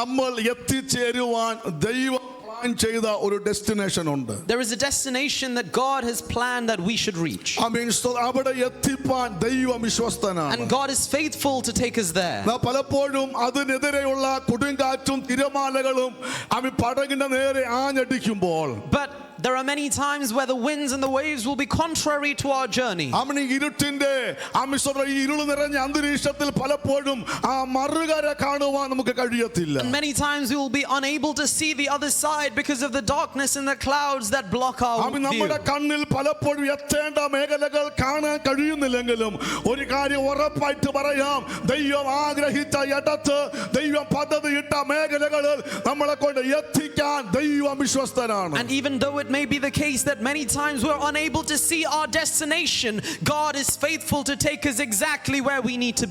നമ്മൾ എത്തിച്ചേരുവാൻ ദൈവം പ്ലാൻ ചെയ്ത ഒരു ഡെസ്റ്റിനേഷൻ ഉണ്ട്. There is a destination that God has planned that we should reach. അവിടെ എത്തിപ്പാൻ ദൈവം വിശ്വസ്തനാണ്. And God is faithful to take us there. പലപ്പോഴും അതിനെതിരെയുള്ള കൊടുങ്കാറ്റും തിരമാലകളും പടകിന്റെ നേരെ ആഞ്ഞടിക്കുമ്പോൾ, But there are many times where the winds and the waves will be contrary to our journey. ഇരുട്ടിന്റെ ഇരുള് നിറഞ്ഞ അന്തരീക്ഷത്തിൽ പലപ്പോഴും ആ മറുകര കാണുവാൻ നമുക്ക് കഴിയത്തില്ല. And many times we will be unable to see the other side because of the darkness and the clouds that block our view. നമ്മുടെ കണ്ണിൽ പലപ്പോഴും എത്തേണ്ട മേഖലകൾ കാണാൻ കഴിയുന്നില്ലെങ്കിലും ഒരു കാര്യം ഉറപ്പായിട്ട് പറയാം, ദൈവം ആഗ്രഹിച്ച ഇടത്ത് ദൈവം പദ്ധതിയിട്ട മേഖലകളിൽ നമ്മളെ കൊണ്ട് എത്തിക്കാൻ ദൈവം വിശ്വസ്തനാണ്. And even though it may be the case that many times we're unable to see our destination, God is faithful to take us exactly where we need to